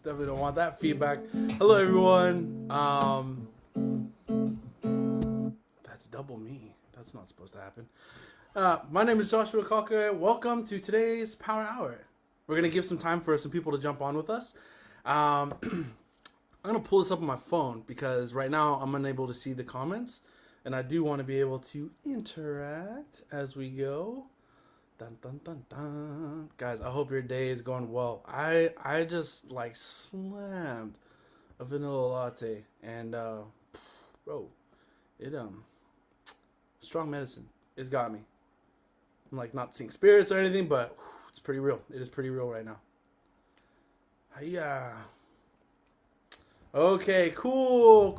Definitely don't want that feedback. Hello, everyone. That's double me. That's not supposed to happen. My name is Joshua Cocker. Welcome to today's Power Hour. We're gonna give some time for some people to jump on with us. I'm gonna pull this up on my phone because right now I'm unable to see the comments, and I do want to be able to interact as we go. Dun dun dun dun. Guys, I hope your day is going well. I just like slammed a vanilla latte and bro, it strong medicine. It's got me. I'm like not seeing spirits or anything, but it's pretty real. It is pretty real right now. Yeah. Okay, cool.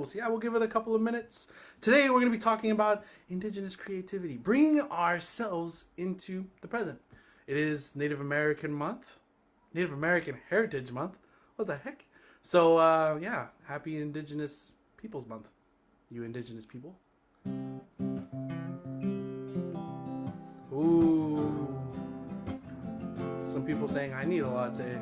So yeah, we'll give it a couple of minutes. Today we're going to be talking about Indigenous creativity, bringing ourselves into the present. It is Native American Month, Native American Heritage Month. What the heck? So yeah, happy Indigenous Peoples Month, you Indigenous people. Ooh, some people saying I need a latte.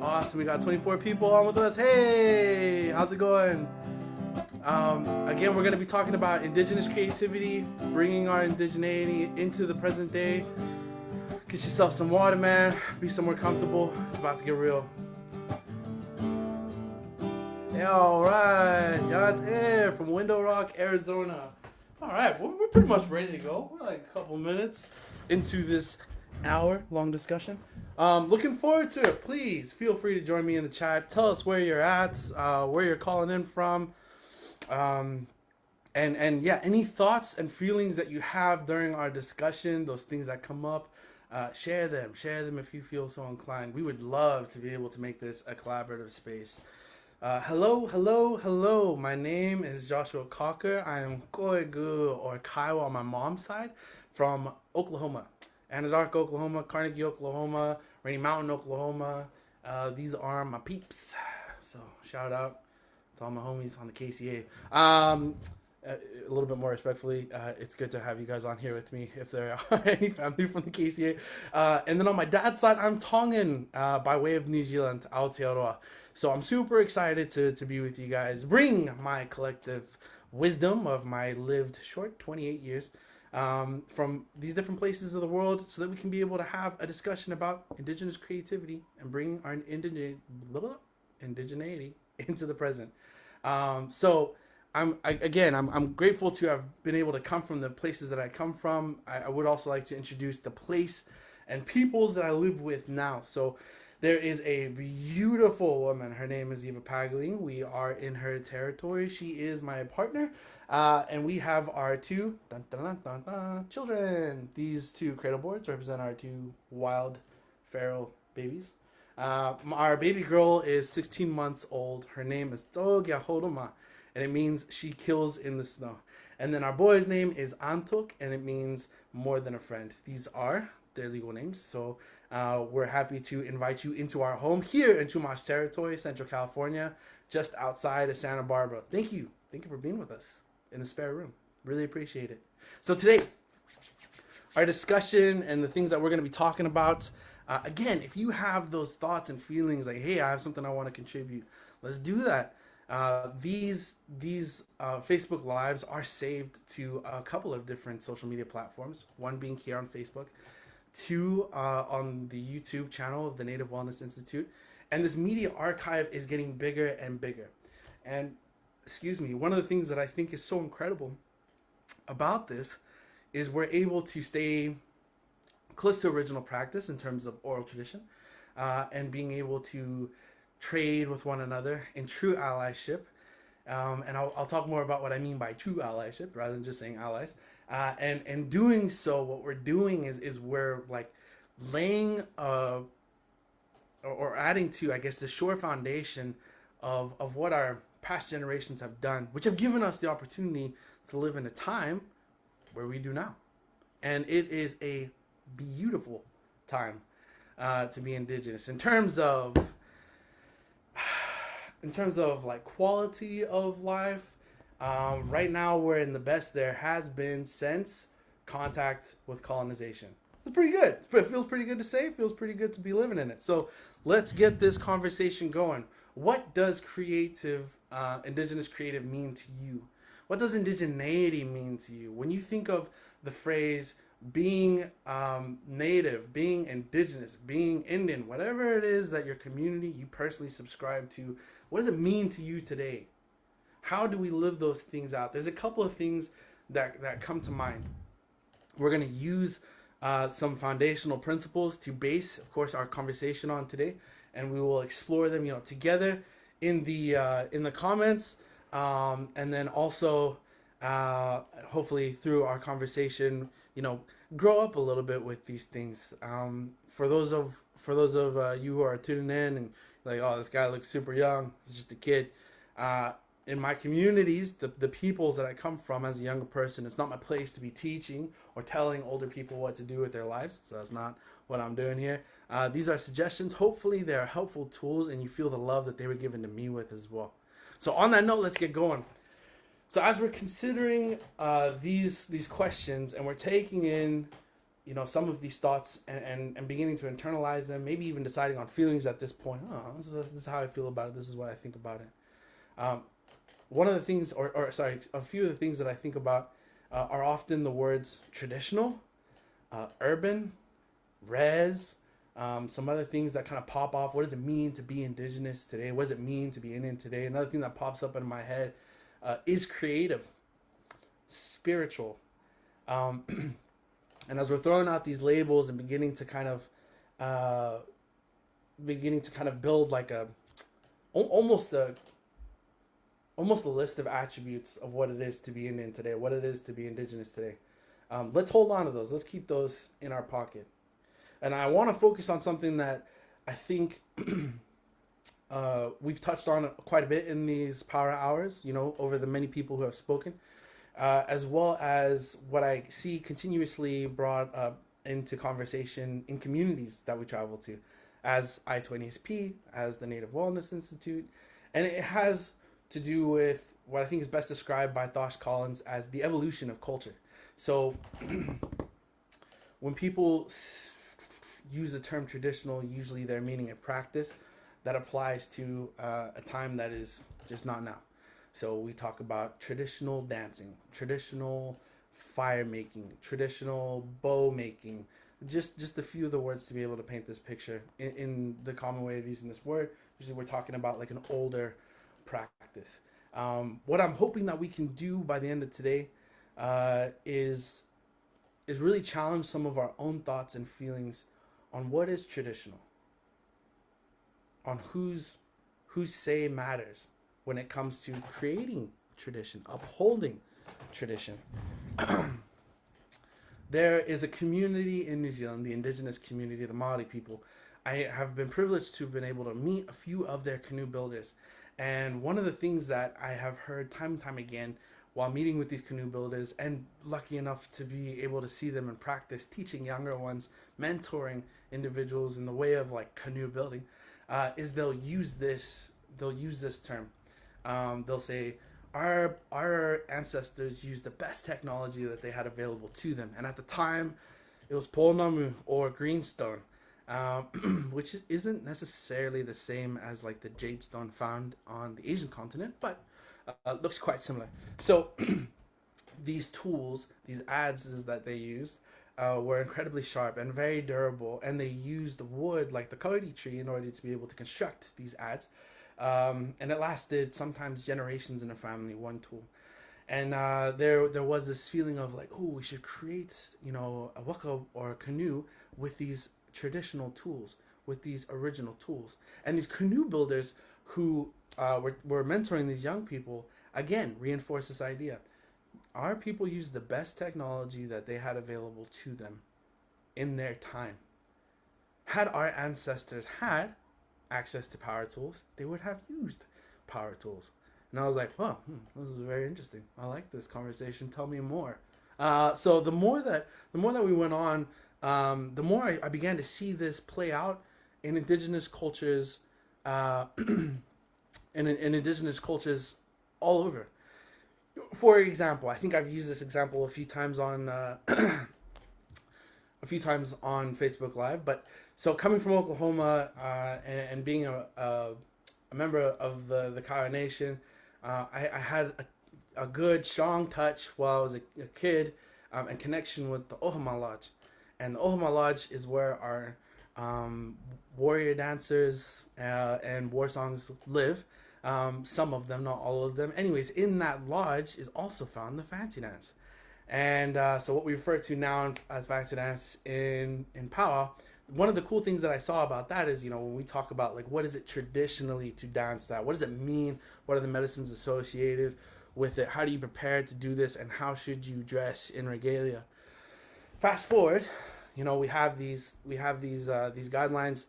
Awesome, we got 24 people on with us. Hey, how's it going? Again, we're going to be talking about Indigenous creativity, bringing our indigeneity into the present day. Get yourself some water, man. Be somewhere comfortable. It's about to get real. Yeah, all right. Yacht Air from Window Rock, Arizona. All right, we're pretty much ready to go. We're like a couple minutes into this hour-long discussion. Looking forward to it. Please feel free to join me in the chat. Tell us where you're at, where you're calling in from. And yeah, any thoughts and feelings that you have during our discussion, those things that come up, share them if you feel so inclined. We would love to be able to make this a collaborative space. Hello. My name is Joshua Cocker. I am Koigu or Kiowa on my mom's side from Oklahoma. Anadarko, Oklahoma, Carnegie, Oklahoma, Rainy Mountain, Oklahoma. These are my peeps. So shout out to all my homies on the KCA. A little bit more respectfully, it's good to have you guys on here with me if there are any family from the KCA. And then on my dad's side, I'm Tongan by way of New Zealand, Aotearoa. So I'm super excited to be with you guys, bring my collective wisdom of my lived short 28 years from these different places of the world so that we can be able to have a discussion about Indigenous creativity and bring our indigeneity into the present. So I'm grateful to have been able to come from the places that I come from. I would also like to introduce the place and peoples that I live with now. So there is a beautiful woman. Her name is Eva Pagling. We are in her territory. She is my partner. And we have our two children. These two cradle boards represent our two wild feral babies. Our baby girl is 16 months old. Her name is Togya Horoma, and it means she kills in the snow. And then our boy's name is Antok, and it means more than a friend. These are their legal names. So we're happy to invite you into our home here in Chumash territory, Central California, just outside of Santa Barbara. Thank you for being with us in the spare room. Really appreciate it. So today, our discussion and the things that we're going to be talking about. Again, if you have those thoughts and feelings like, hey, I have something I want to contribute, let's do that. These Facebook Lives are saved to a couple of different social media platforms, one being here on Facebook, two on the YouTube channel of the Native Wellness Institute, and this media archive is getting bigger and bigger. And one of the things that I think is so incredible about this is we're able to stay close to original practice in terms of oral tradition, and being able to trade with one another in true allyship. And I'll talk more about what I mean by true allyship rather than just saying allies. And doing so, what we're doing is we're like laying or adding to, I guess, the sure foundation of what our past generations have done, which have given us the opportunity to live in a time where we do now. And it is a beautiful time to be Indigenous in terms of in terms of like quality of life, right now we're in the best there has been since contact with colonization. It's pretty good. It feels pretty good to say. It feels pretty good to be living in it. So let's get this conversation going. What does indigenous creative mean to you? What does indigeneity mean to you? When you think of the phrase being native, being indigenous, being Indian, whatever it is that your community, you personally subscribe to, what does it mean to you today? How do we live those things out? There's a couple of things that come to mind. We're going to use some foundational principles to base, of course, our conversation on today, and we will explore them, together in the comments, and then also hopefully through our conversation, grow up a little bit with these things. For those of you who are tuning in and like, oh, this guy looks super young, he's just a kid. In my communities, the peoples that I come from as a younger person, it's not my place to be teaching or telling older people what to do with their lives. So that's not what I'm doing here. These are suggestions. Hopefully they're helpful tools and you feel the love that they were given to me with as well. So on that note, let's get going. So as we're considering these questions and we're taking in, some of these thoughts and beginning to internalize them, maybe even deciding on feelings at this point. Oh, this is how I feel about it. This is what I think about it. One of the things, a few of the things that I think about are often the words traditional, urban, res, some other things that kind of pop off. What does it mean to be indigenous today? What does it mean to be Indian today? Another thing that pops up in my head is creative, spiritual. And as we're throwing out these labels and beginning to kind of build like almost a list of attributes of what it is to be Indian today, what it is to be indigenous today. Let's hold on to those. Let's keep those in our pocket. And I want to focus on something that I think we've touched on quite a bit in these power hours, over the many people who have spoken, as well as what I see continuously brought up into conversation in communities that we travel to, as I20SP, as the Native Wellness Institute. And it has to do with what I think is best described by Thosh Collins as the evolution of culture. So when people use the term traditional, usually they're meaning a practice that applies to a time that is just not now. So we talk about traditional dancing, traditional fire making, traditional bow making, just a few of the words to be able to paint this picture in the common way of using this word. Usually we're talking about like an older practice. What I'm hoping that we can do by the end of today is really challenge some of our own thoughts and feelings on what is traditional, on whose say matters when it comes to creating tradition, upholding tradition. There is a community in New Zealand, the Indigenous community, the Maori people. I have been privileged to have been able to meet a few of their canoe builders. And one of the things that I have heard time and time again while meeting with these canoe builders, and lucky enough to be able to see them in practice, teaching younger ones, mentoring individuals in the way of like canoe building, is they'll use this term. They'll say, our ancestors used the best technology that they had available to them. And at the time, it was polenamu or greenstone. Which isn't necessarily the same as like the jade stone found on the Asian continent, but looks quite similar. So these tools, these adzes that they used, were incredibly sharp and very durable, and they used wood like the kauri tree in order to be able to construct these adze. And it lasted sometimes generations in a family, one tool. And there was this feeling of like, oh, we should create, a waka or a canoe with these traditional tools, with these original tools. And these canoe builders who were mentoring these young people, again, reinforce this idea. Our people used the best technology that they had available to them in their time. Had our ancestors had access to power tools, they would have used power tools. And I was like, oh, this is very interesting. I like this conversation. Tell me more. So the more that we went on, the more I began to see this play out in indigenous cultures in indigenous cultures all over. For example, I think I've used this example a few times on Facebook Live. But so coming from Oklahoma and being a member of the Kiowa Nation, I had a good, strong touch while I was a kid and connection with the Ohama Lodge. And the Ohama Lodge is where our warrior dancers and war songs live. Some of them, not all of them. Anyways, in that lodge is also found the fancy dance. And so what we refer to now as fancy dance in Powwow, one of the cool things that I saw about that is, when we talk about like what is it traditionally to dance that, what does it mean, what are the medicines associated with it, how do you prepare to do this, and how should you dress in regalia. Fast forward, we have these guidelines,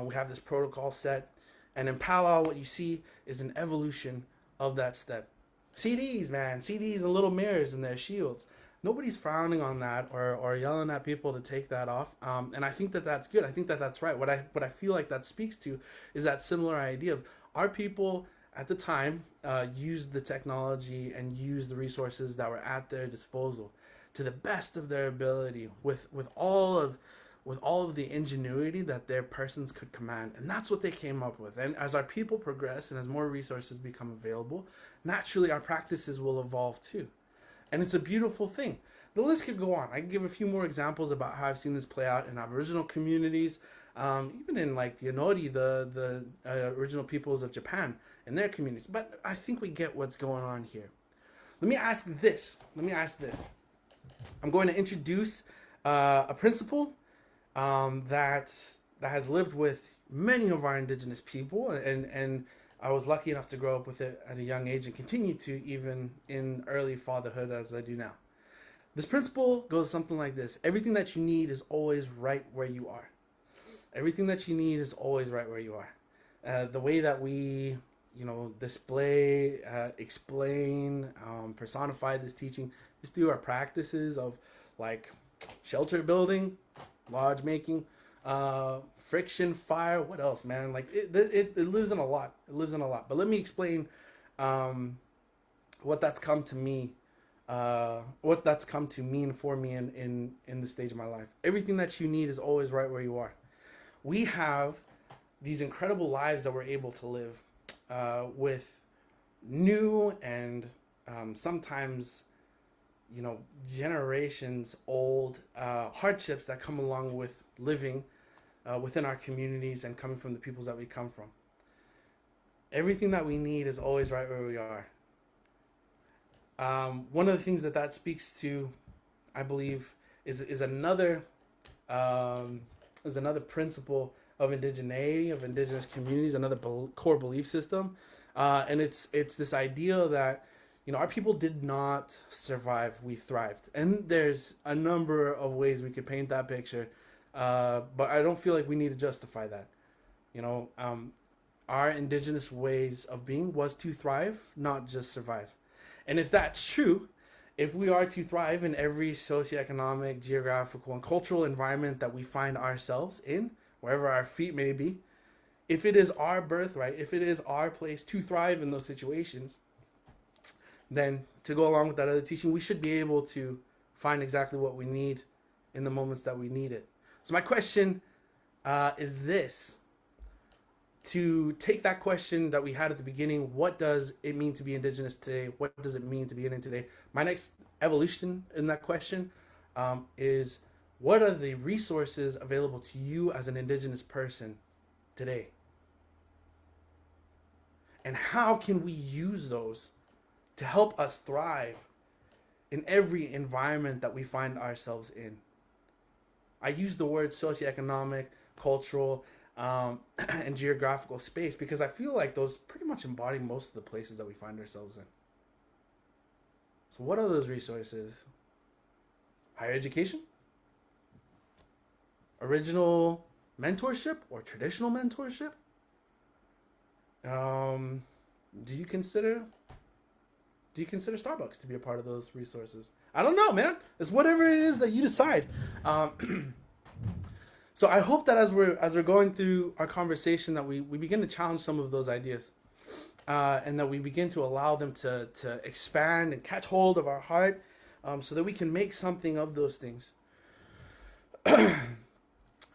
we have this protocol set, and in Powwow, what you see is an evolution of that step. CDs, man, CDs and little mirrors and their shields. Nobody's frowning on that or yelling at people to take that off. And I think that that's good. I think that that's right. What I feel like that speaks to is that similar idea of our people at the time used the technology and used the resources that were at their disposal to the best of their ability with all of the ingenuity that their persons could command. And that's what they came up with. And as our people progress and as more resources become available, naturally our practices will evolve too. And it's a beautiful thing. The list could go on. I can give a few more examples about how I've seen this play out in Aboriginal communities, even in like the Inori, the original peoples of Japan, and their communities. But I think we get what's going on here. Let me ask this. I'm going to introduce a principle that has lived with many of our indigenous people, and I was lucky enough to grow up with it at a young age and continue to even in early fatherhood as I do now. This principle goes something like this: everything that you need is always right where you are. Everything that you need is always right where you are. The way that we display, explain, personify this teaching is through our practices of like shelter building, lodge making, friction, fire. What else, man? Like it lives in a lot. It lives in a lot. But let me explain what that's come to me, what that's come to mean for me in this stage of my life. Everything that you need is always right where you are. We have these incredible lives that we're able to live with new and sometimes generations old hardships that come along with living within our communities and coming from the peoples that we come from. Everything that we need is always right where we are. One of the things that speaks to, I believe, is another principle of indigeneity, of indigenous communities, another core belief system, and it's this idea that our people did not survive, we thrived. And there's a number of ways we could paint that picture, but I don't feel like we need to justify that. Our indigenous ways of being was to thrive, not just survive. And if that's true, if we are to thrive in every socioeconomic, geographical, and cultural environment that we find ourselves in, wherever our feet may be, if it is our birthright, if it is our place to thrive in those situations, then to go along with that other teaching, we should be able to find exactly what we need in the moments that we need it. So my question is this. To take that question that we had at the beginning, what does it mean to be indigenous today? What does it mean to be Indian today? My next evolution in that question is, what are the resources available to you as an indigenous person today? And how can we use those to help us thrive in every environment that we find ourselves in? I use the word socioeconomic, cultural, and geographical space because I feel like those pretty much embody most of the places that we find ourselves in. So what are those resources? Higher education? Original mentorship or traditional mentorship? Do you consider Starbucks to be a part of those resources? I don't know, man. It's whatever it is that you decide. So I hope that as we're going through our conversation that we begin to challenge some of those ideas. and that we begin to allow them to expand and catch hold of our heart, so that we can make something of those things.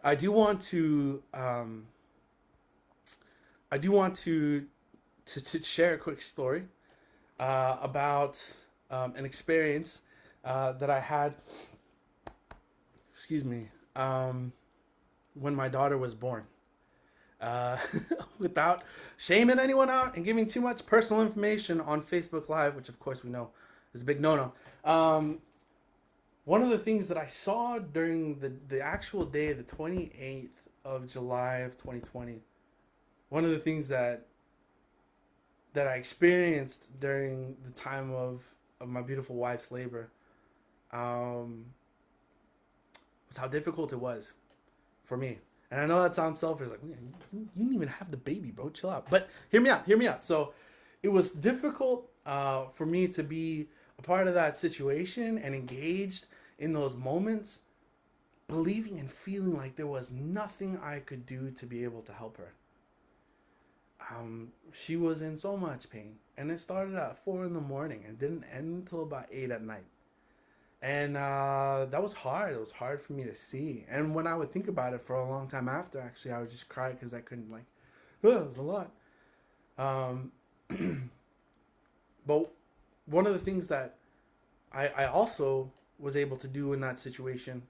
I do want to I do want to share a quick story about an experience that I had. Excuse me. When my daughter was born. Uh, Without shaming anyone out and giving too much personal information on Facebook Live, which of course we know is a big no-no. One of the things that I saw during the actual day, the 28th of July of 2020, one of the things that I experienced during the time of my beautiful wife's labor, um, was how difficult it was for me. And I know that sounds selfish, like, you didn't even have the baby, bro. Chill out. But hear me out. Hear me out. So it was difficult for me to be a part of that situation and engaged in those moments, believing and feeling like there was nothing I could do to be able to help her. She was in so much pain, and it started at 4 in the morning and didn't end until about 8 at night. And that was hard. It was hard for me to see. And when I would think about it for a long time after, actually, I would just cry because I couldn't, like, oh, it was a lot. Um, but one of the things that I also was able to do in that situation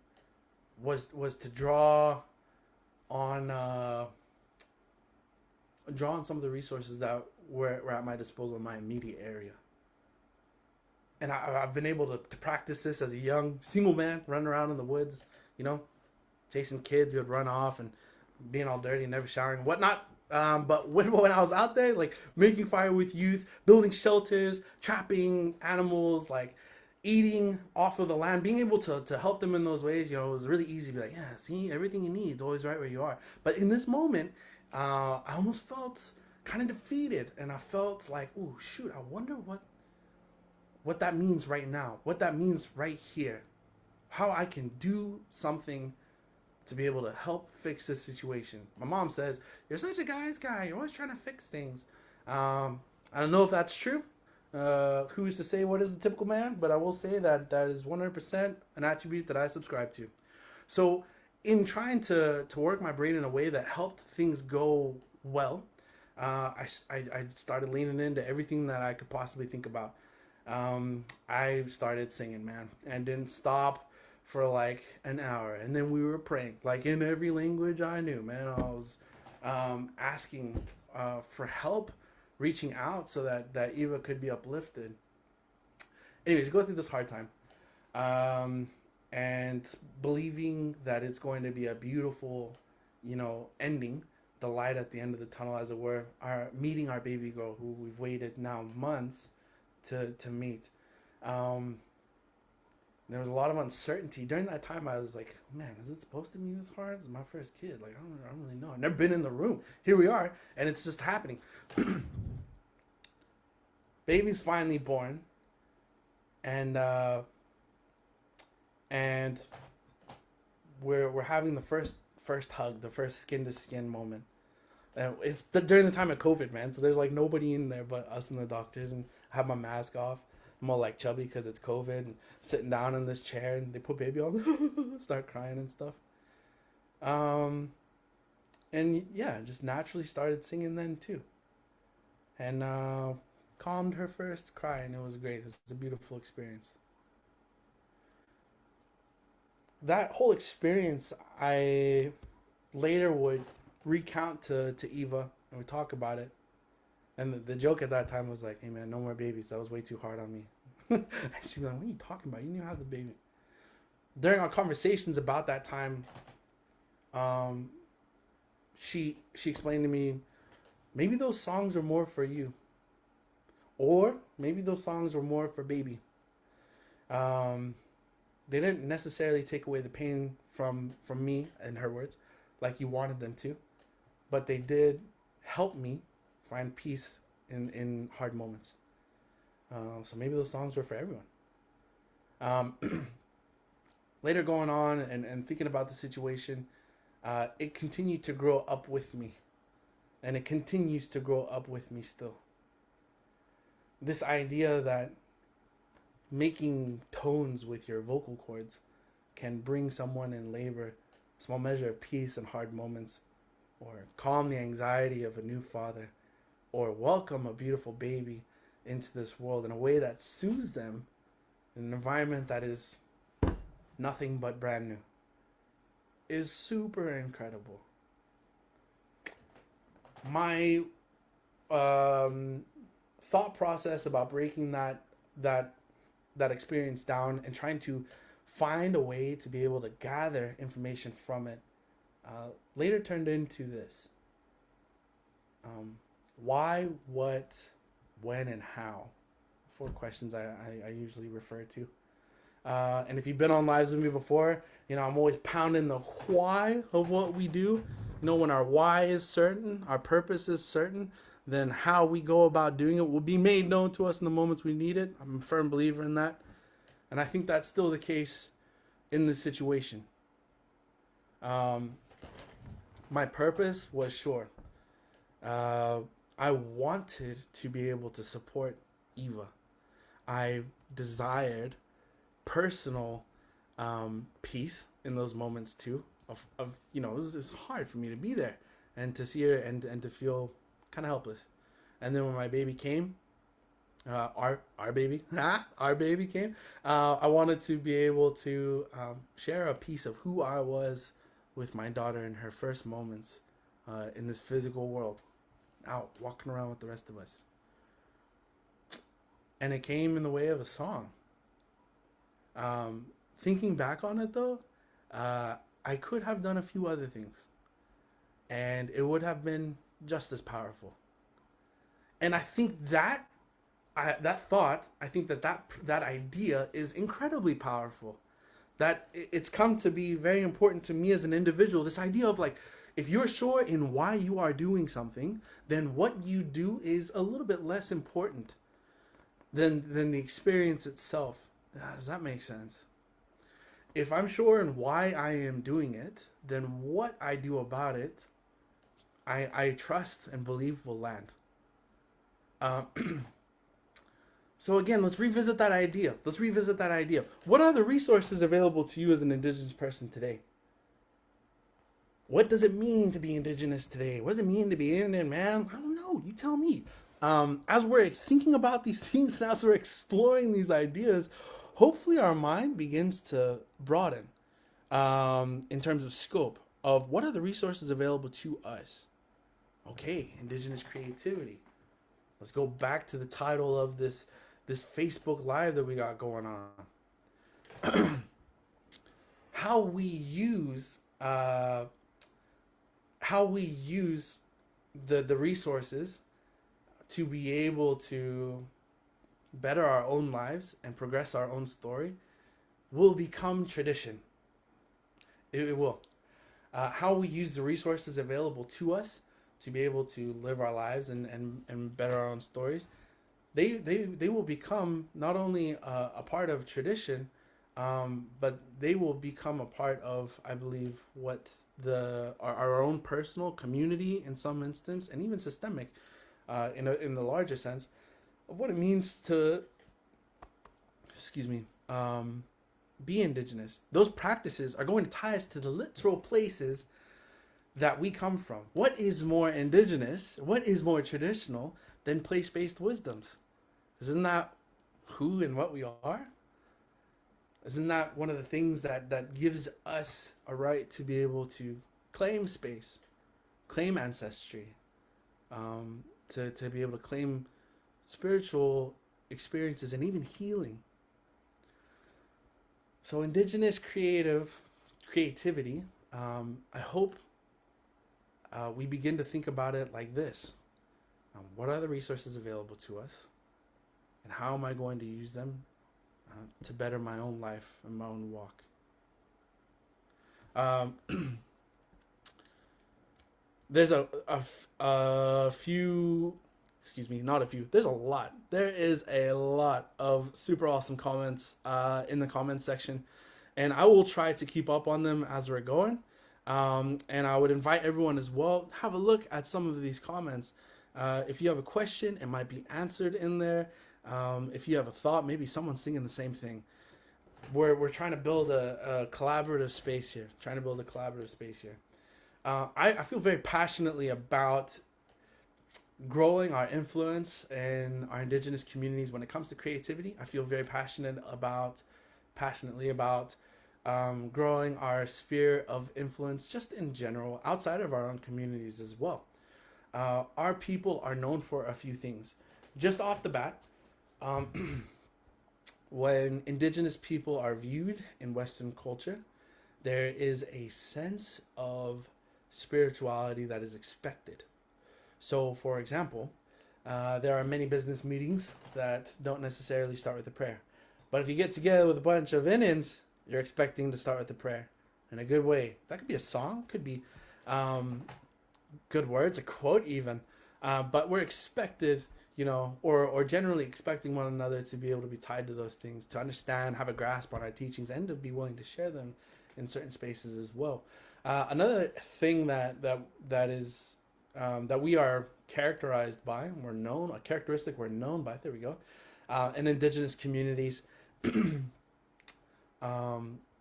was to on draw on some of the resources that were at my disposal in my immediate area. And I've been able to practice this as a young single man, running around in the woods, chasing kids who would run off and being all dirty and never showering and whatnot. But when I was out there, like making fire with youth, building shelters, trapping animals, like eating off of the land, being able to help them in those ways, it was really easy to be like, yeah, see, everything you need is always right where you are. But in this moment, I almost felt kind of defeated, and I felt like, oh, shoot, I wonder what that means right now, what that means right here, how I can do something to be able to help fix this situation. My mom says, you're such a guy's guy. You're always trying to fix things. I don't know if that's true. Who's to say what is the typical man? But I will say that is 100% an attribute that I subscribe to. So in trying to work my brain in a way that helped things go well, I started leaning into everything that I could possibly think about. I started singing, man, and didn't stop for like an hour. And then we were praying, like in every language I knew, man. I was asking for help, reaching out so that Eva could be uplifted. Anyways, go through this hard time. And believing that it's going to be a beautiful, ending, the light at the end of the tunnel, as it were, meeting our baby girl, who we've waited now months to meet. There was a lot of uncertainty during that time. I was like, man, is it supposed to be this hard? It's my first kid. Like, I don't really know. I've never been in the room. Here we are, and it's just happening. Baby's finally born, and we're having the first hug, the first skin to skin moment. And it's during the time of COVID, man. So there's like nobody in there but us and the doctors, and I have my mask off. I'm all like chubby because it's COVID, and sitting down in this chair, and they put baby on, start crying and stuff. And yeah, just naturally started singing then too, and calmed her first cry, and it was great. It was a beautiful experience. That whole experience, I later would recount to Eva, and we talk about it. And the joke at that time was like, hey man, no more babies. That was way too hard on me. She's like, what are you talking about? You didn't even have the baby. During our conversations about that time, she explained to me, maybe those songs are more for you. Or maybe those songs were more for baby. They didn't necessarily take away the pain from me, in her words, like you wanted them to. But they did help me find peace in hard moments. So maybe those songs were for everyone. Later going on and thinking about the situation, it continued to grow up with me. And it continues to grow up with me still. this idea that making tones with your vocal cords can bring someone in labor a small measure of peace in hard moments, or calm the anxiety of a new father, or welcome a beautiful baby into this world in a way that soothes them in an environment that is nothing but brand new, is super incredible. My thought process about breaking that that experience down and trying to find a way to be able to gather information from it later turned into this: why, what, when, and how. Four questions I usually refer to. And if you've been on lives with me before, I'm always pounding the why of what we do. When our why is certain, our purpose is certain, then how we go about doing it will be made known to us in the moments we need it. I'm a firm believer in that. And I think that's still the case in this situation. My purpose was sure. I wanted to be able to support Eva. I desired personal peace in those moments too. It was hard for me to be there and to see her and to feel kind of helpless. And then when my baby came, our baby, our baby came. I wanted to be able to share a piece of who I was with my daughter in her first moments in this physical world, out walking around with the rest of us. And it came in the way of a song. Thinking back on it though, I could have done a few other things, and it would have been just as powerful. And I think that that idea is incredibly powerful. That it's come to be very important to me as an individual. This idea of like, if you're sure in why you are doing something, then what you do is a little bit less important than the experience itself. Does that make sense? If I'm sure in why I am doing it, then what I do about it, I trust and believe will land. So again, let's revisit that idea. What are the resources available to you as an Indigenous person today? What does it mean to be Indigenous today? What does it mean to be Indian, man? I don't know. You tell me. As we're thinking about these things and as we're exploring these ideas, hopefully our mind begins to broaden in terms of scope of what are the resources available to us. Okay, Indigenous creativity. Let's go back to the title of this Facebook Live that we got going on. How we use the resources to be able to better our own lives and progress our own story will become tradition. It will. How we use the resources available to us to be able to live our lives and better our own stories, they will become not only a part of tradition, but they will become a part of, I believe, what our own personal community in some instance, and even systemic in the larger sense of what it means to, be Indigenous. Those practices are going to tie us to the literal places that we come from. What is more Indigenous, what is more traditional than place-based wisdoms? Isn't that who and what we are? Isn't that one of the things that gives us a right to be able to claim space, claim ancestry, to be able to claim spiritual experiences and even healing? So Indigenous creativity, I hope we begin to think about it like this. What are the resources available to us? And how am I going to use them to better my own life and my own walk? There's a few, not a few, there's a lot. There is a lot of super awesome comments in the comments section. And I will try to keep up on them as we're going. And I would invite everyone as well, have a look at some of these comments. If you have a question, it might be answered in there. If you have a thought, maybe someone's thinking the same thing. We're trying to build a collaborative space here. Trying to build a collaborative space here. I feel very passionately about growing our influence in our indigenous communities when it comes to creativity. I feel very passionately about growing our sphere of influence just in general outside of our own communities as well. Our people are known for a few things. Just off the bat, when indigenous people are viewed in Western culture, there is a sense of spirituality that is expected. So, for example, there are many business meetings that don't necessarily start with a prayer. But if you get together with a bunch of Indians, you're expecting to start with a prayer in a good way. That could be a song, could be um, good words, a quote even. But we're expected, or generally expecting one another to be able to be tied to those things, to understand, have a grasp on our teachings, and to be willing to share them in certain spaces as well. Another thing that is that we are characterized by, we're known, a characteristic we're known by, there we go, in indigenous communities,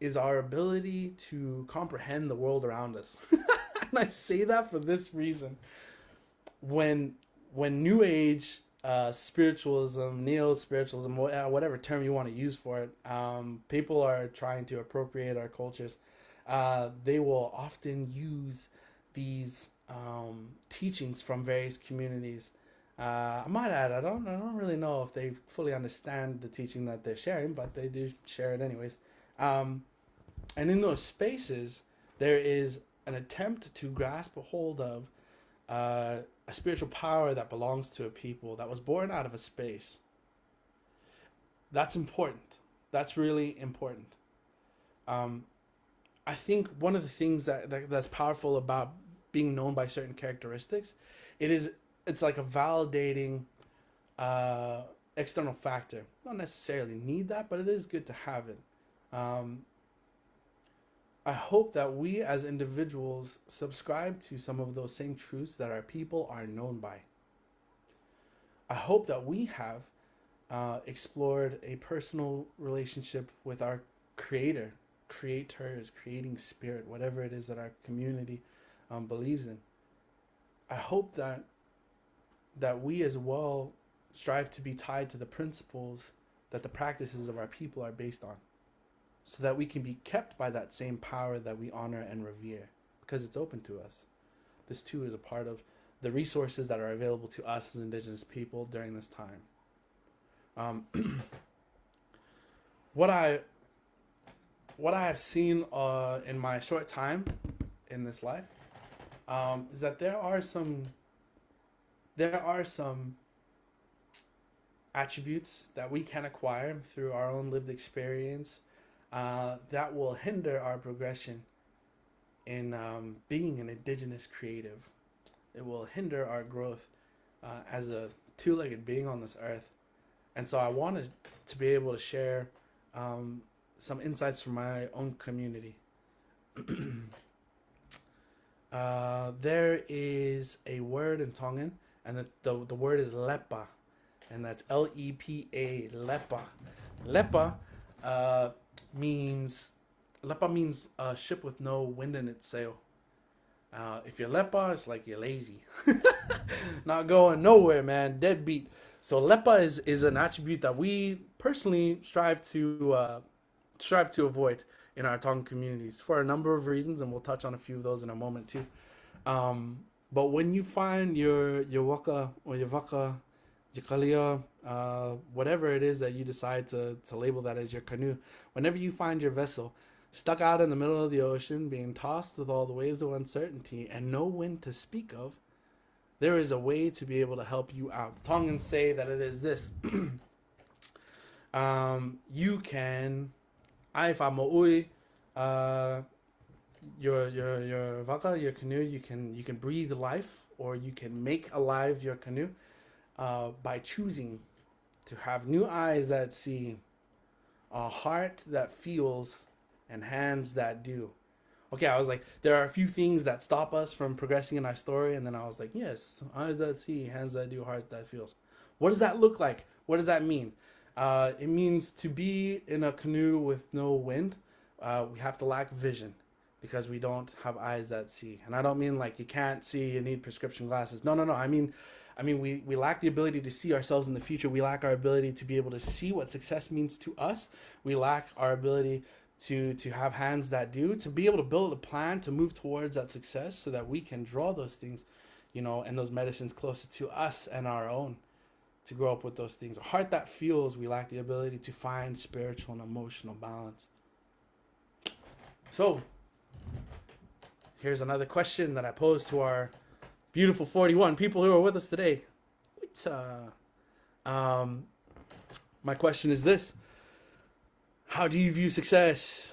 is our ability to comprehend the world around us. And I say that for this reason. When New Age, spiritualism, neo-spiritualism, whatever term you want to use for it, people are trying to appropriate our cultures. They will often use these teachings from various communities. I might add, I don't really know if they fully understand the teaching that they're sharing, but they do share it anyways. And in those spaces, there is an attempt to grasp a hold of a spiritual power that belongs to a people that was born out of a space. That's important. That's really important. I think one of the things that's powerful about being known by certain characteristics, it's like a validating external factor. You don't necessarily need that, but it is good to have it. I hope that we as individuals subscribe to some of those same truths that our people are known by. I hope that we have explored a personal relationship with our creators, creating spirit, whatever it is that our community believes in. I hope that we as well strive to be tied to the principles that the practices of our people are based on, so that we can be kept by that same power that we honor and revere, because it's open to us. This too is a part of the resources that are available to us as indigenous people during this time. What I have seen in my short time in this life is that there are some attributes that we can acquire through our own lived experience that will hinder our progression in being an indigenous creative. It will hinder our growth as a two-legged being on this earth. And so I wanted to be able to share some insights from my own community. There is a word in Tongan, and the word is lepa, and that's Lepa, lepa. Lepa means a ship with no wind in its sail. If you're lepa, it's like you're lazy, not going nowhere, man, deadbeat. So lepa is an attribute that we personally strive to avoid in our Tongan communities for a number of reasons, and we'll touch on a few of those in a moment too. But when you find your waka or your vaka, your kalia, whatever it is that you decide to label that as your canoe, whenever you find your vessel stuck out in the middle of the ocean, being tossed with all the waves of uncertainty and no wind to speak of, there is a way to be able to help you out. The Tongans say that it is this. You can, ai wha mo'ui, your vaka, your canoe, you can breathe life, or you can make alive your canoe by choosing to have new eyes that see, a heart that feels, and hands that do. Okay, I was like, there are a few things that stop us from progressing in our story, and then I was like, yes, eyes that see, hands that do, heart that feels. What does that look like? What does that mean? It means to be in a canoe with no wind. We have to lack vision because we don't have eyes that see. And I don't mean like you can't see, you need prescription glasses. No, no, no. I mean, we lack the ability to see ourselves in the future. We lack our ability to be able to see what success means to us. We lack our ability to have hands that do, to be able to build a plan to move towards that success so that we can draw those things, and those medicines closer to us and our own, to grow up with those things. A heart that feels, we lack the ability to find spiritual and emotional balance. So, here's another question that I posed to our beautiful 41 people who are with us today. My question is this: how do you view success?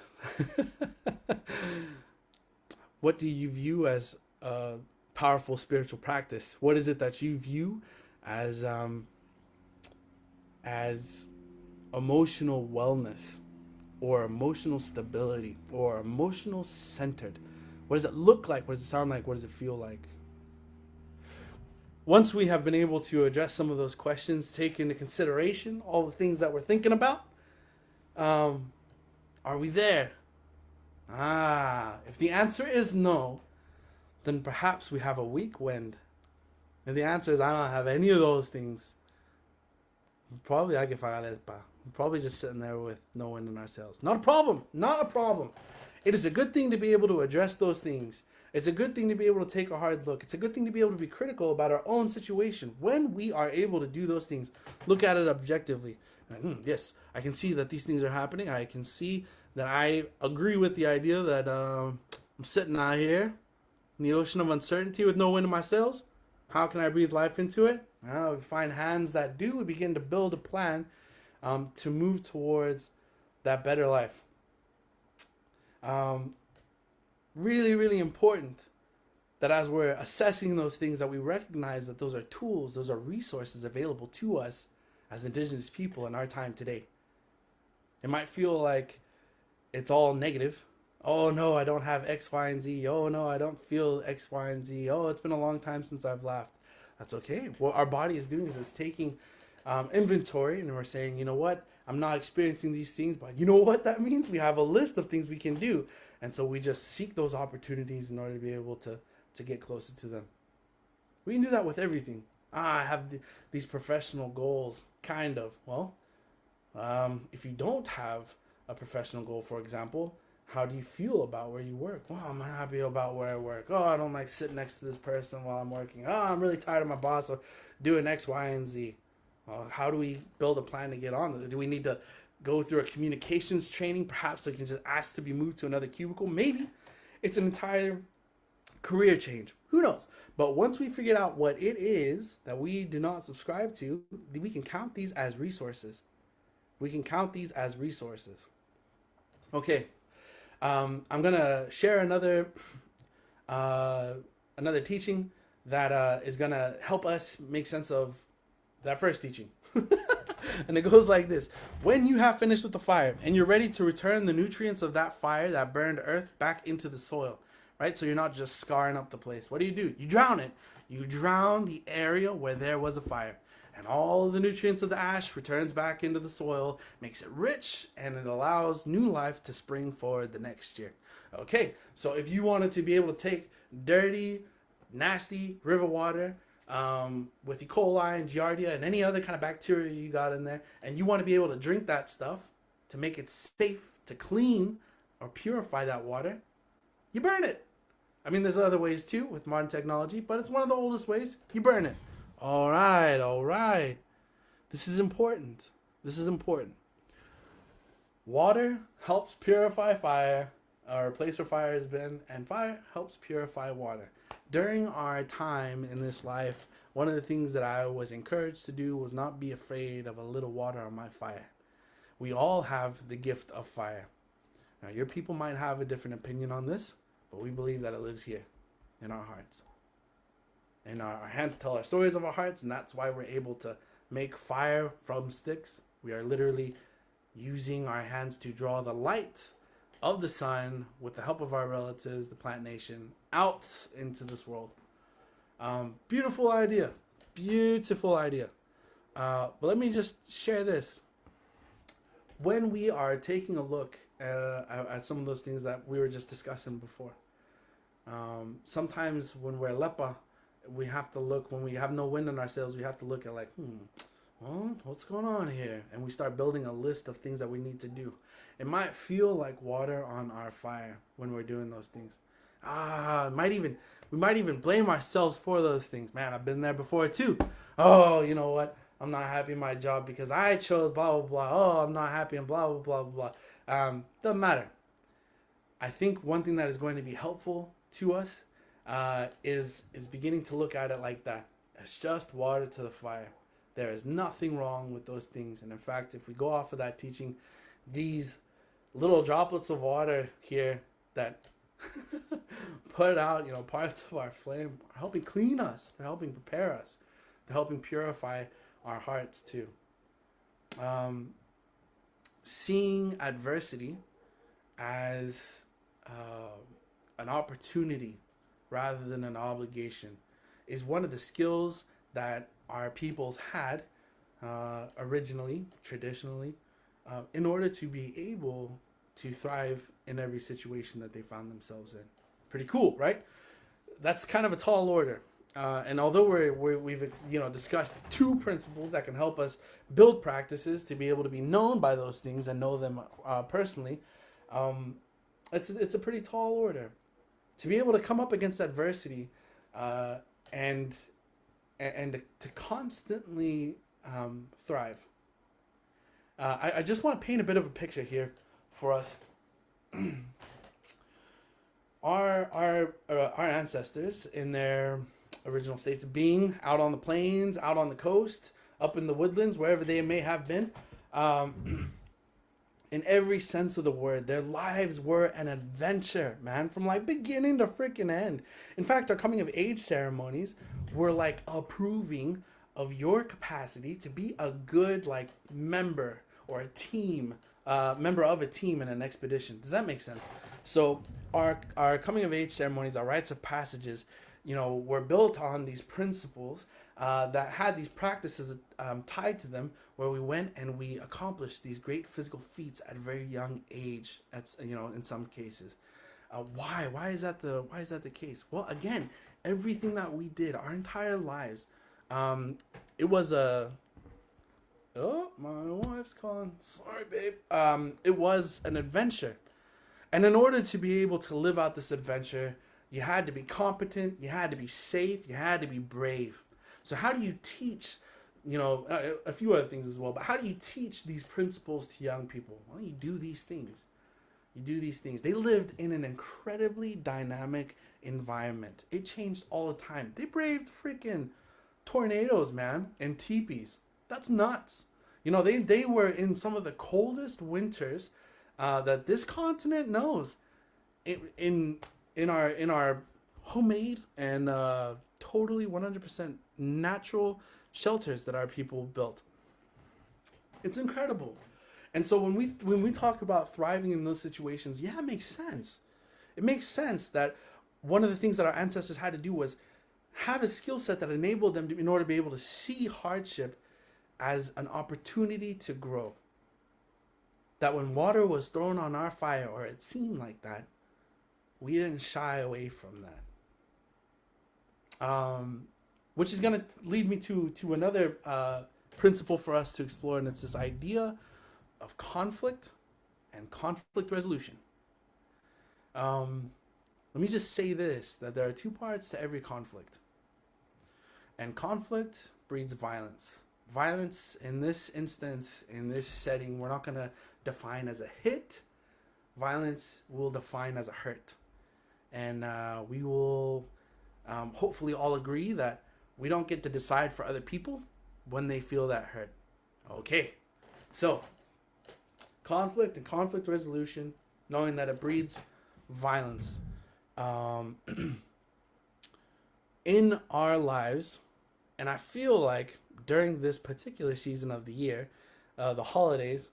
What do you view as a powerful spiritual practice? What is it that you view as emotional wellness, or emotional stability, or emotional centered? What does it look like? What does it sound like? What does it feel like? Once we have been able to address some of those questions, take into consideration all the things that we're thinking about, are we there? If the answer is no, then perhaps we have a weak wind. If the answer is I don't have any of those things, probably I get pa. We're probably just sitting there with no wind in our sails. Not a problem. Not a problem. It is a good thing to be able to address those things. It's a good thing to be able to take a hard look. It's a good thing to be able to be critical about our own situation. When we are able to do those things, look at it objectively. Yes, I can see that these things are happening. I can see that I agree with the idea that I'm sitting out here in the ocean of uncertainty with no wind in my sails. How can I breathe life into it? We find hands that do. We begin to build a plan to move towards that better life. Really, really important that as we're assessing those things, that we recognize that those are tools, those are resources available to us as Indigenous people in our time today. It might feel like it's all negative. Oh no, I don't have X, Y, and Z. Oh no, I don't feel X, Y, and Z. Oh, it's been a long time since I've laughed. That's okay. What our body is doing is it's taking inventory, and we're saying, you know what? I'm not experiencing these things, but you know what that means? We have a list of things we can do. And so we just seek those opportunities in order to be able to get closer to them. We can do that with everything. I have these professional goals, kind of. Well, if you don't have a professional goal, for example, how do you feel about where you work? Well, I'm unhappy about where I work. Oh, I don't like sitting next to this person while I'm working. Oh, I'm really tired of my boss doing X, Y, and Z. Well, how do we build a plan to get on? Do we need to go through a communications training? Perhaps they can just ask to be moved to another cubicle. Maybe it's an entire career change. Who knows? But once we figured out what it is that we do not subscribe to, we can count these as resources. We can count these as resources. Okay. I'm gonna share another teaching that is gonna help us make sense of that first teaching. And it goes like this: when you have finished with the fire and you're ready to return the nutrients of that fire, that burned earth, back into the soil, right? So you're not just scarring up the place. What do? You drown it. You drown the area where there was a fire. And all of the nutrients of the ash returns back into the soil, makes it rich, and it allows new life to spring forward the next year. Okay, so if you wanted to be able to take dirty, nasty river water with E. coli and Giardia and any other kind of bacteria you got in there, and you want to be able to drink that stuff to make it safe to clean or purify that water, you burn it. I mean, there's other ways too with modern technology, but it's one of the oldest ways. You burn it. All right. This is important. Water helps purify fire, or a place where fire has been, and fire helps purify water. During our time in this life, one of the things that I was encouraged to do was not be afraid of a little water on my fire. We all have the gift of fire. Now, your people might have a different opinion on this, but we believe that it lives here in our hearts. And our hands tell our stories of our hearts, and that's why we're able to make fire from sticks. We are literally using our hands to draw the light of the sun with the help of our relatives, the plant nation, out into this world. Beautiful idea. Beautiful idea. But let me just share this. When we are taking a look at some of those things that we were just discussing before, sometimes when we're lepa, we have to look, when we have no wind in our sails, we have to look at like, well, what's going on here? And we start building a list of things that we need to do. It might feel like water on our fire when we're doing those things. We might even blame ourselves for those things. Man, I've been there before too. Oh, you know what? I'm not happy in my job because I chose blah blah blah. Oh, I'm not happy and blah blah blah blah. Doesn't matter. I think one thing that is going to be helpful to us is beginning to look at it like that. It's just water to the fire. There is nothing wrong with those things. And in fact, if we go off of that teaching, these little droplets of water here that put out, parts of our flame are helping clean us. They're helping prepare us. They're helping purify our hearts too. Seeing adversity as an opportunity rather than an obligation is one of the skills that our peoples had originally, traditionally, in order to be able to thrive in every situation that they found themselves in. Pretty cool, right? That's kind of a tall order. And although we've discussed two principles that can help us build practices to be able to be known by those things and know them personally, it's a pretty tall order to be able to come up against adversity and to constantly thrive. I just want to paint a bit of a picture here for us. Our ancestors in their original states, being out on the plains, out on the coast, up in the woodlands, wherever they may have been, in every sense of the word, their lives were an adventure, man, from like beginning to freaking end. In fact, our coming of age ceremonies were like approving of your capacity to be a good like member or a team, member of a team in an expedition. Does that make sense? So our coming of age ceremonies, our rites of passages, were built on these principles that had these practices tied to them, where we went and we accomplished these great physical feats at a very young age. That's in some cases. Why is that the case? Well, again, everything that we did our entire lives, it was a. Oh, my wife's calling. Sorry, babe. It was an adventure, and in order to be able to live out this adventure, you had to be competent, you had to be safe, you had to be brave. So how do you teach, a few other things as well, but how do you teach these principles to young people? Well, you do these things. You do these things. They lived in an incredibly dynamic environment. It changed all the time. They braved freaking tornadoes, man, and teepees. That's nuts. They were in some of the coldest winters that this continent knows. In our homemade and totally 100% natural shelters that our people built. It's incredible. And so when we talk about thriving in those situations, yeah, it makes sense. It makes sense that one of the things that our ancestors had to do was have a skill set that enabled them in order to be able to see hardship as an opportunity to grow. That when water was thrown on our fire, or it seemed like that, we didn't shy away from that. Which is going to lead me to another principle for us to explore, and it's this idea of conflict and conflict resolution. Let me just say this, that there are two parts to every conflict. And conflict breeds violence. Violence in this instance, in this setting, we're not going to define as a hit. Violence will define as a hurt. And we will hopefully all agree that we don't get to decide for other people when they feel that hurt. Okay, so conflict and conflict resolution, knowing that it breeds violence. In our lives, and I feel like during this particular season of the year, the holidays,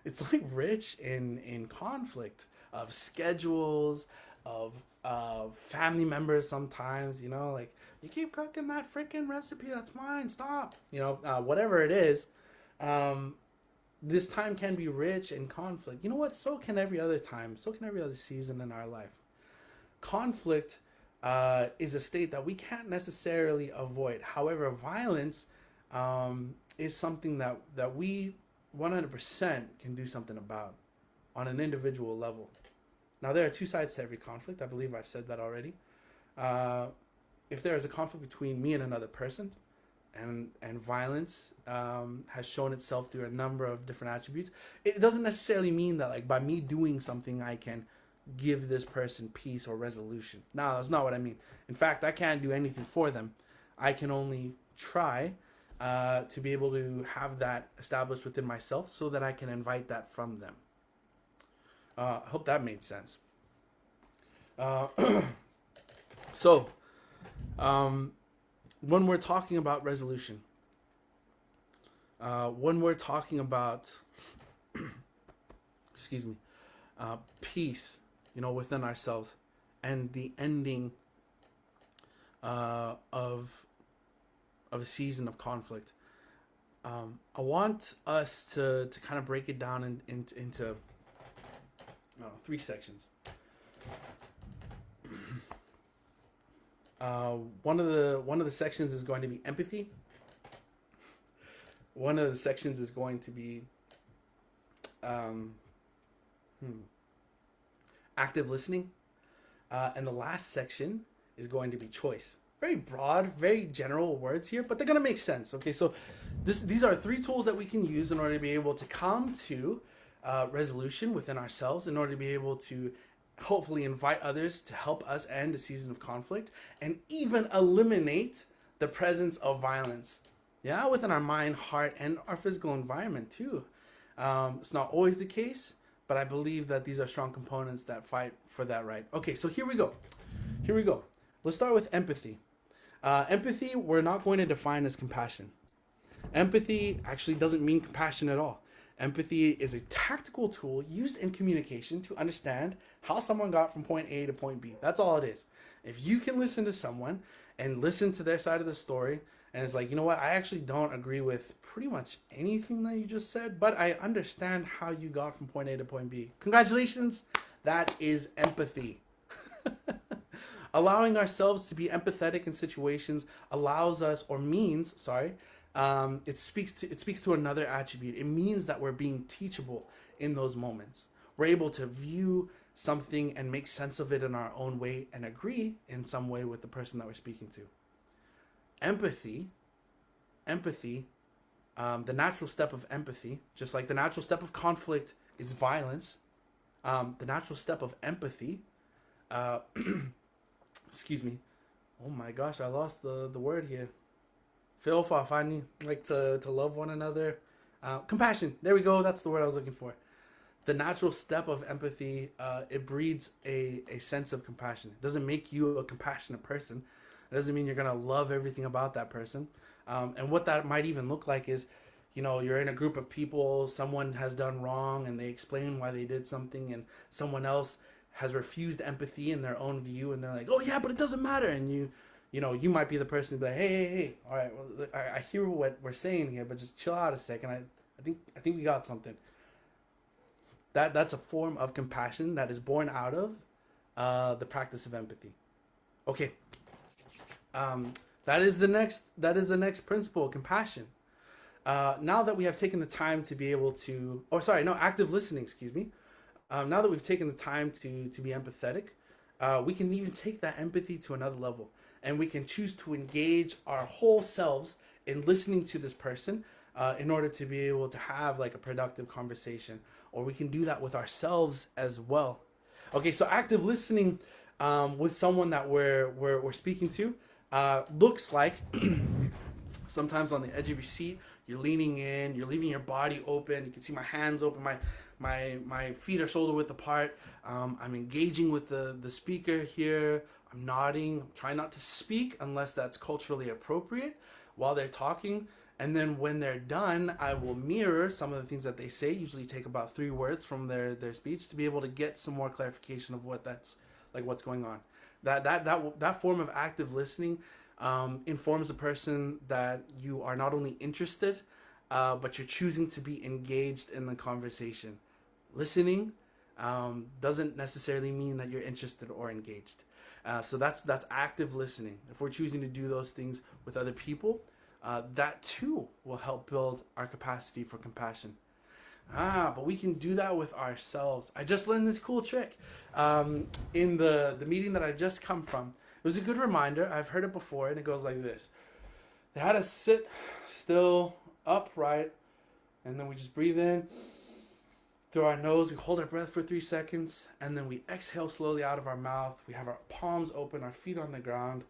it's like rich in conflict of schedules, of family members. Sometimes, like, you keep cooking that freaking recipe, that's mine, stop, whatever it is. um this time can be rich in conflict. You know what? So can every other time, so can every other season in our life. Conflict is a state that we can't necessarily avoid. However, violence is something that we 100% can do something about on an individual level. Now, there are two sides to every conflict. I believe I've said that already. Uh, if there is a conflict between me and another person, and violence has shown itself through a number of different attributes, it doesn't necessarily mean that, like, by me doing something I can give this person peace or resolution. No, that's not what I mean. In fact, I can't do anything for them. I can only try to be able to have that established within myself so that I can invite that from them. I hope that made sense. Uh, so, when we're talking about resolution, when we're talking about, excuse me, peace, within ourselves, and the ending of a season of conflict, I want us to kind of break it down into three sections. One of the sections is going to be empathy. One of the sections is going to be active listening, and the last section is going to be choice. Very broad, very general words here, but they're gonna make sense. Okay, so these are three tools that we can use in order to be able to come to resolution within ourselves, in order to be able to hopefully invite others to help us end a season of conflict, and even eliminate the presence of violence. Yeah, within our mind, heart, and our physical environment too. It's not always the case, but I believe that these are strong components that fight for that right. Okay, so here we go. Let's start with empathy. Empathy, we're not going to define as compassion. Empathy actually doesn't mean compassion at all. Empathy is a tactical tool used in communication to understand how someone got from point A to point B. That's all it is. If you can listen to someone and listen to their side of the story, and it's like, you know what, I actually don't agree with pretty much anything that you just said, but I understand how you got from point A to point B. Congratulations, that is empathy. Allowing ourselves to be empathetic in situations allows us, or means, sorry, it speaks to another attribute. It means that we're being teachable in those moments. We're able to view something and make sense of it in our own way and agree in some way with the person that we're speaking to. Empathy, the natural step of empathy, just like the natural step of conflict is violence, the natural step of empathy, excuse me. Oh my gosh, I lost the word here. Feel for finding, like, to love one another. Compassion. There we go. That's the word I was looking for. The natural step of empathy, it breeds a sense of compassion. It doesn't make you a compassionate person. It doesn't mean you're going to love everything about that person. And what that might even look like is, you're in a group of people, someone has done wrong, and they explain why they did something, and someone else has refused empathy in their own view, and they're like, oh yeah, but it doesn't matter. And you might be the person to be like, hey, all right, well, I hear what we're saying here, but just chill out a second. I think we got something. That's a form of compassion that is born out of the practice of empathy. Okay, that is the next principle, compassion. Now that we have taken the time to be able to, active listening, excuse me. Now that we've taken the time to be empathetic, we can even take that empathy to another level. And we can choose to engage our whole selves in listening to this person in order to be able to have, like, a productive conversation. Or we can do that with ourselves as well. Okay, so active listening with someone that we're speaking to looks like sometimes on the edge of your seat, you're leaning in, you're leaving your body open. You can see my hands open, my feet are shoulder width apart. I'm engaging with the speaker here. I'm nodding, I'm trying not to speak unless that's culturally appropriate while they're talking. And then when they're done, I will mirror some of the things that they say, usually take about 3 words from their speech to be able to get some more clarification of what that's like, what's going on. That form of active listening informs a person that you are not only interested, but you're choosing to be engaged in the conversation. Listening doesn't necessarily mean that you're interested or engaged. So that's active listening. If we're choosing to do those things with other people, that too will help build our capacity for compassion. But we can do that with ourselves. I just learned this cool trick in the meeting that I just come from. It was a good reminder. I've heard it before, and it goes like this. They had us sit still, upright, and then we just breathe in through our nose. We hold our breath for 3 seconds, and then we exhale slowly out of our mouth. We have our palms open, our feet on the ground,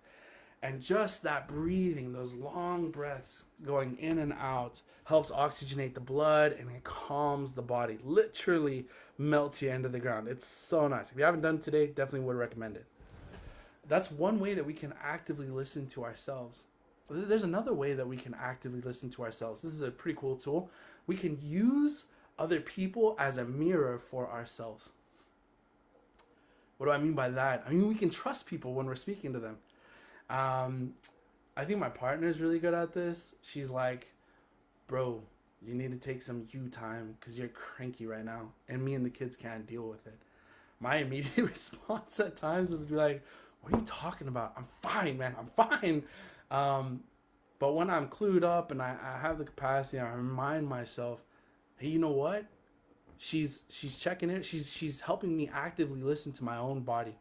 and just that breathing, those long breaths going in and out, helps oxygenate the blood and it calms the body. Literally melts you into the ground. It's so nice. If you haven't done it today, definitely would recommend it. That's one way that we can actively listen to ourselves. There's another way that we can actively listen to ourselves. This is a pretty cool tool. We can use other people as a mirror for ourselves. What do I mean by that? I mean, we can trust people when we're speaking to them. I think my partner is really good at this. She's like, bro, you need to take some you time because you're cranky right now. And me and the kids can't deal with it. My immediate response at times is to be like, what are you talking about? I'm fine, man. I'm fine. But when I'm clued up and I have the capacity, I remind myself, hey, you know what? She's checking it. She's helping me actively listen to my own body.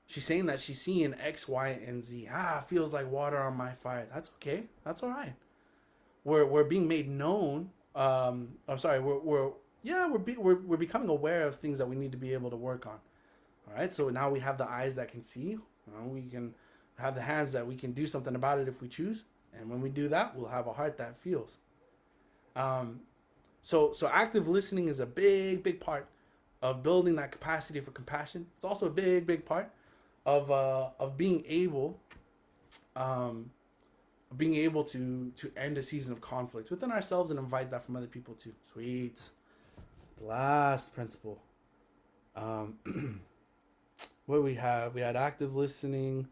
She's saying that she's seeing X, Y, and Z. Feels like water on my fire. That's okay. That's all right. We're being made known. We're becoming aware of things that we need to be able to work on. All right. So now we have the eyes that can see. We can have the hands that we can do something about it if we choose. And when we do that, we'll have a heart that feels. So active listening is a big part of building that capacity for compassion. It's also a big part of being able to end a season of conflict within ourselves and invite that from other people too. Sweet. The last principle. What do we have? We had active listening.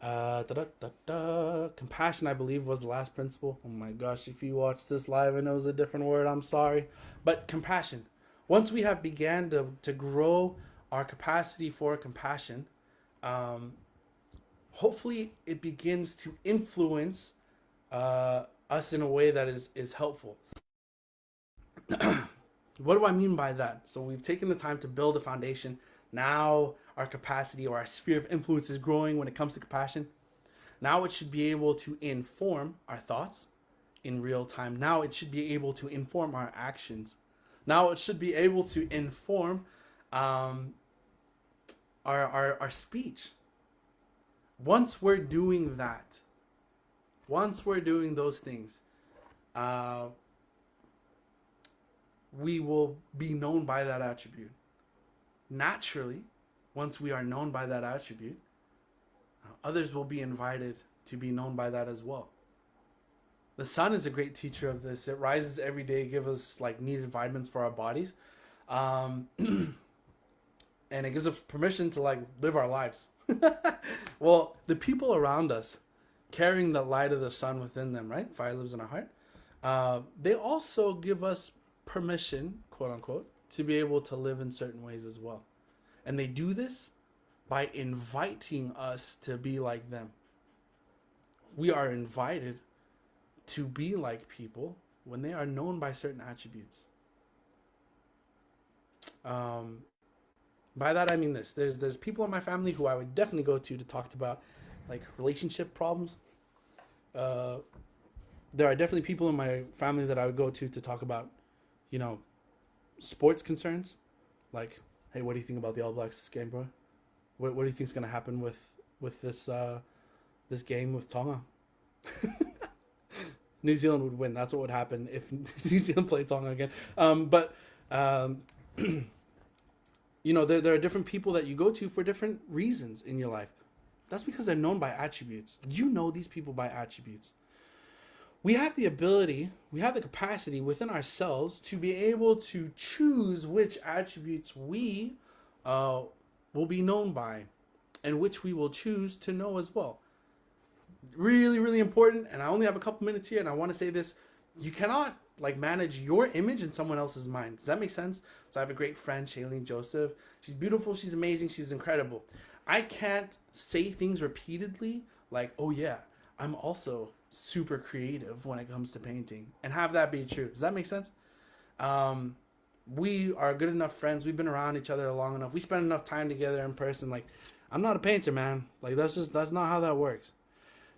Compassion, I believe, was the last principle. Oh my gosh, if you watch this live and it was a different word, I'm sorry. But compassion. Once we have began to grow our capacity for compassion, hopefully it begins to influence us in a way that is helpful. What do I mean by that? So we've taken the time to build a foundation. Now our capacity or our sphere of influence is growing when it comes to compassion. Now it should be able to inform our thoughts in real time. Now it should be able to inform our actions. Now it should be able to inform our speech. Once we're doing that, once we're doing those things, we will be known by that attribute. Naturally, once we are known by that attribute, others will be invited to be known by that as well. The sun is a great teacher of this. It rises every day, gives us like needed vitamins for our bodies. And it gives us permission to like live our lives. Well, the people around us carrying the light of the sun within them, right? Fire lives in our heart. They also give us permission, quote unquote, to be able to live in certain ways as well. And they do this by inviting us to be like them. We are invited to be like people when they are known by certain attributes. By that I mean this. There's people in my family who I would definitely go to talk about like relationship problems. There are definitely people in my family that I would go to talk about, sports concerns. Like, hey, what do you think about the All Blacks this game, bro? What do you think is gonna happen with this game with Tonga? New Zealand would win. That's what would happen if New Zealand played Tonga again. There are different people that you go to for different reasons in your life. That's because they're known by attributes. You know these people by attributes. We have the ability, we have the capacity within ourselves to be able to choose which attributes we will be known by and which we will choose to know as well. Really, really important. And I only have a couple minutes here, and I want to say this. You cannot like manage your image in someone else's mind. Does that make sense? So I have a great friend, Shailene Joseph. She's beautiful. She's amazing. She's incredible. I can't say things repeatedly like, oh yeah, I'm also super creative when it comes to painting, and have that be true. Does that make sense? We are good enough friends. We've been around each other long enough. We spend enough time together in person. Like, I'm not a painter, man. Like, that's not how that works.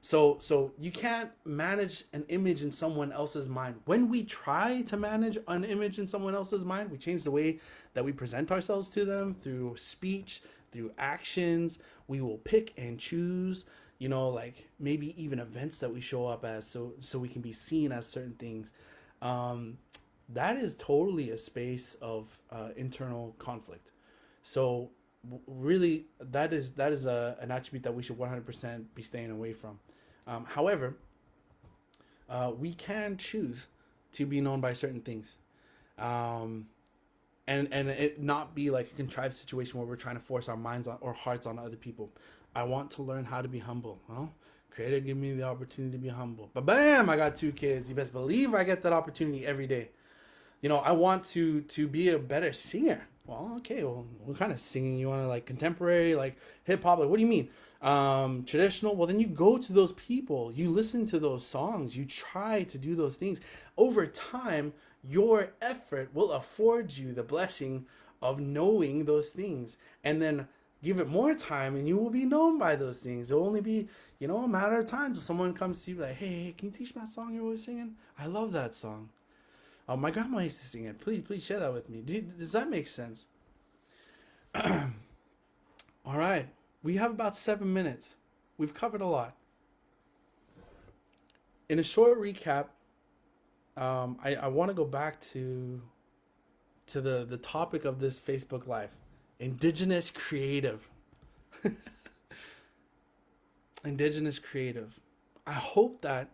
So you can't manage an image in someone else's mind. When we try to manage an image in someone else's mind, we change the way that we present ourselves to them through speech, through actions. We will pick and choose, like maybe even events that we show up as, so we can be seen as certain things. That is totally a space of internal conflict. So really, that is an attribute that we should 100% be staying away from. However, we can choose to be known by certain things, and it not be like a contrived situation where we're trying to force our minds on, or hearts on other people. I want to learn how to be humble. Well, Creator give me the opportunity to be humble. But bam, I got 2 kids. You best believe I get that opportunity every day. I want to be a better singer. Well, okay, well, what kind of singing you want? To like contemporary, like hip hop? Like, what do you mean? Traditional? Well, then you go to those people, you listen to those songs, you try to do those things. Over time, your effort will afford you the blessing of knowing those things, and then give it more time, and you will be known by those things. It'll only be, a matter of time till someone comes to you like, hey, can you teach me that song you're always singing? I love that song. Oh, my grandma used to sing it. Please share that with me. Does that make sense? All right. We have about 7 minutes. We've covered a lot. In a short recap, I want to go back to the topic of this Facebook Live. Indigenous creative. Indigenous creative. I hope that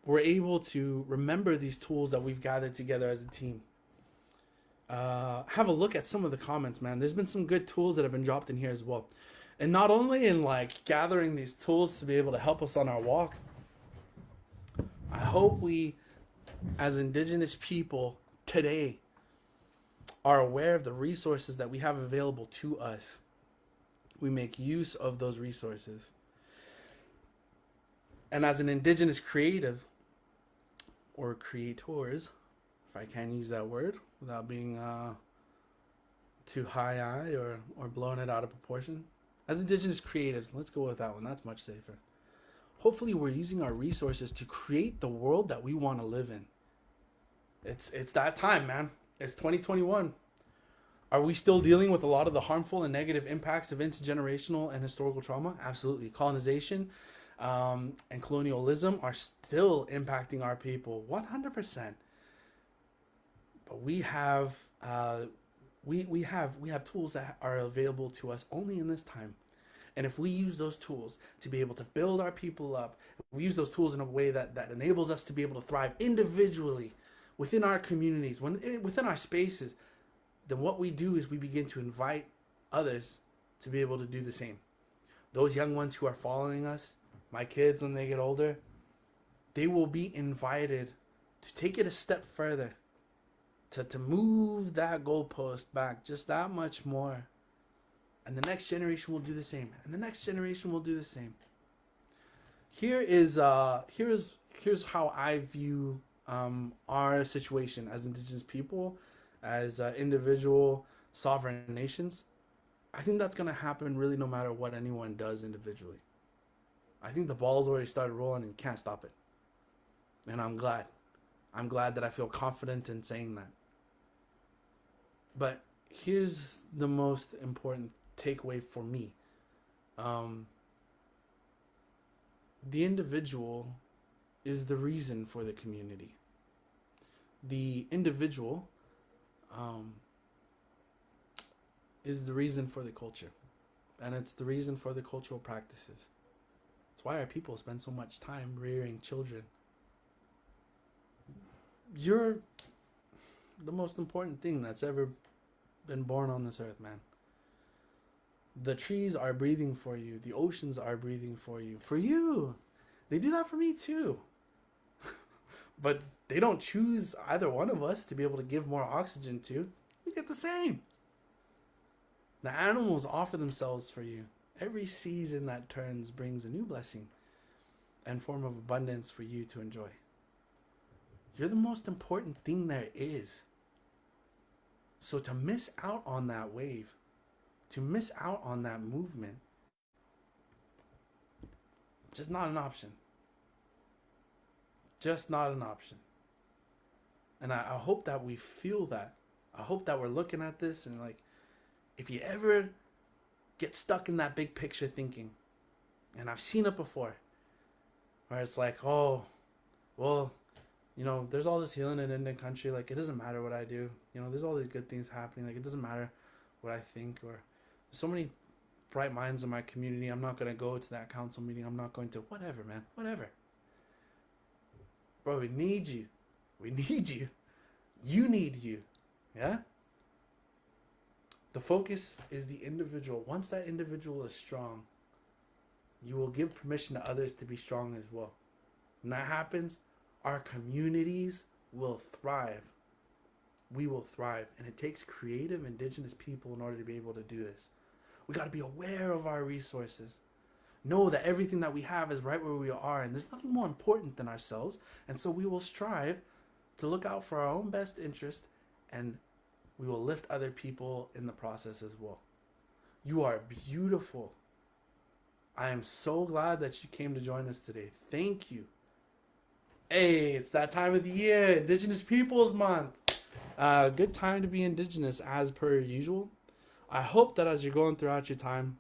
we're able to remember these tools that we've gathered together as a team. Have a look at some of the comments, man. There's been some good tools that have been dropped in here as well. And not only in like gathering these tools to be able to help us on our walk, I hope we, as Indigenous people today, are aware of the resources that we have available to us. We make use of those resources. And as an Indigenous creative, or creators, if I can use that word without being too high or blowing it out of proportion. As Indigenous creatives, let's go with that one. That's much safer. Hopefully we're using our resources to create the world that we want to live in. It's that time, man. It's 2021. Are we still dealing with a lot of the harmful and negative impacts of intergenerational and historical trauma? Absolutely. Colonization and colonialism are still impacting our people 100%. But we have tools that are available to us only in this time. And if we use those tools to be able to build our people up, we use those tools in a way that enables us to be able to thrive individually within our communities, within our spaces, then what we do is we begin to invite others to be able to do the same. Those young ones who are following us, my kids when they get older, they will be invited to take it a step further, to move that goalpost back just that much more. And the next generation will do the same. And the next generation will do the same. Here's how I view our situation as Indigenous people, as individual sovereign nations. I think that's going to happen really no matter what anyone does individually. I think the ball's already started rolling and you can't stop it. And I'm glad. I'm glad that I feel confident in saying that. But here's the most important takeaway for me. The individual is the reason for the community. The individual is the reason for the culture. And it's the reason for the cultural practices. It's why our people spend so much time rearing children. You're the most important thing that's ever been born on this earth, man. The trees are breathing for you. The oceans are breathing for you. For you. They do that for me too. But they don't choose either one of us to be able to give more oxygen to. We get the same. The animals offer themselves for you. Every season that turns brings a new blessing and form of abundance for you to enjoy. You're the most important thing there is. So to miss out on that wave, to miss out on that movement, just not an option. Just not an option. And I hope that we feel that. I hope that we're looking at this and like, if you ever get stuck in that big picture thinking, and I've seen it before, where it's like, oh, well, you know, there's all this healing in Indian country. Like, it doesn't matter what I do. You know, there's all these good things happening. Like, it doesn't matter what I think. Or so many bright minds in my community. I'm not going to go to that council meeting. I'm not going to, whatever, man, whatever. Bro, we need you. We need you. You need you. Yeah? The focus is the individual. Once that individual is strong, you will give permission to others to be strong as well. When that happens, our communities will thrive. We will thrive. And it takes creative Indigenous people in order to be able to do this. We got to be aware of our resources. Know that everything that we have is right where we are, and there's nothing more important than ourselves. And so we will strive to look out for our own best interest, and we will lift other people in the process as well. You are beautiful. I am so glad that you came to join us today. Thank you. Hey, it's that time of the year, Indigenous Peoples Month. Good time to be Indigenous as per usual. I hope that as you're going throughout your time,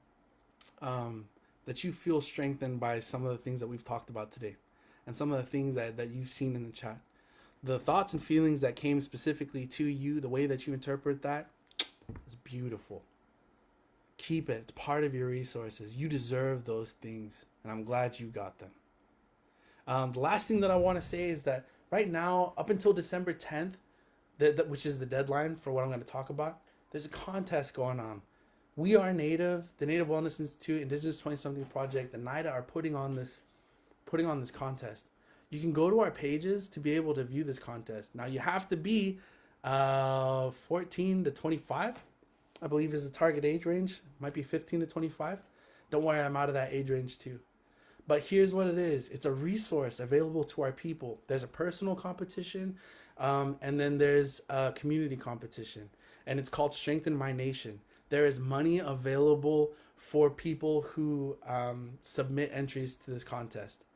that you feel strengthened by some of the things that we've talked about today and some of the things that you've seen in the chat. The thoughts and feelings that came specifically to you, the way that you interpret that, is beautiful. Keep it. It's part of your resources. You deserve those things, and I'm glad you got them. The last thing that I want to say is that right now, up until December 10th, which is the deadline for what I'm going to talk about, there's a contest going on. We Are Native, the Native Wellness Institute, Indigenous 20-something Project, and NIDA are putting on this contest. You can go to our pages to be able to view this contest. Now, you have to be 14 to 25, I believe is the target age range. Might be 15 to 25. Don't worry, I'm out of that age range too. But here's what it is. It's a resource available to our people. There's a personal competition, and then there's a community competition. And it's called Strengthen My Nation. There is money available for people who submit entries to this contest.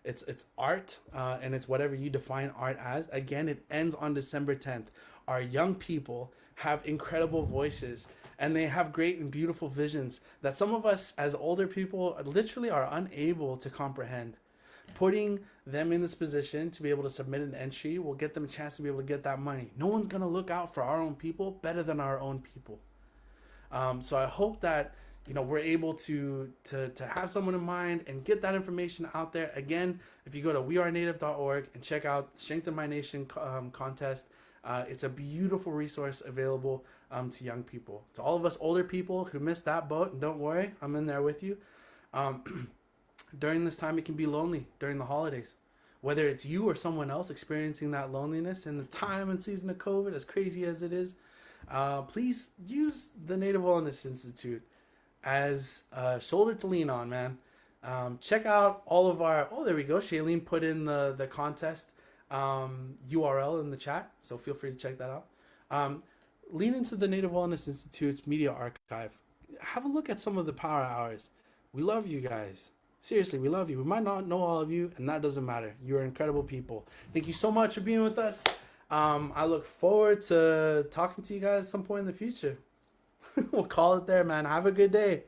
It's art, and it's whatever you define art as. Again, it ends on December 10th. Our young people have incredible voices, and they have great and beautiful visions that some of us as older people literally are unable to comprehend. Putting them in this position to be able to submit an entry will get them a chance to be able to get that money. No one's going to look out for our own people better than our own people. So I hope that we're able to have someone in mind and get that information out there. Again, if you go to wearenative.org and check out Strengthen My Nation contest, it's a beautiful resource available to young people. To all of us older people who missed that boat, don't worry, I'm in there with you. During this time, it can be lonely during the holidays. Whether it's you or someone else experiencing that loneliness in the time and season of COVID, as crazy as it is, please use the Native Wellness Institute as a shoulder to lean on, man. Check out all of our... Oh, there we go. Shailene put in the contest URL in the chat, so feel free to check that out. Lean into the Native Wellness Institute's media archive. Have a look at some of the power hours. We love you guys. Seriously, we love you. We might not know all of you, and that doesn't matter. You're incredible people. Thank you so much for being with us. I look forward to talking to you guys at some point in the future. We'll call it there, man. Have a good day.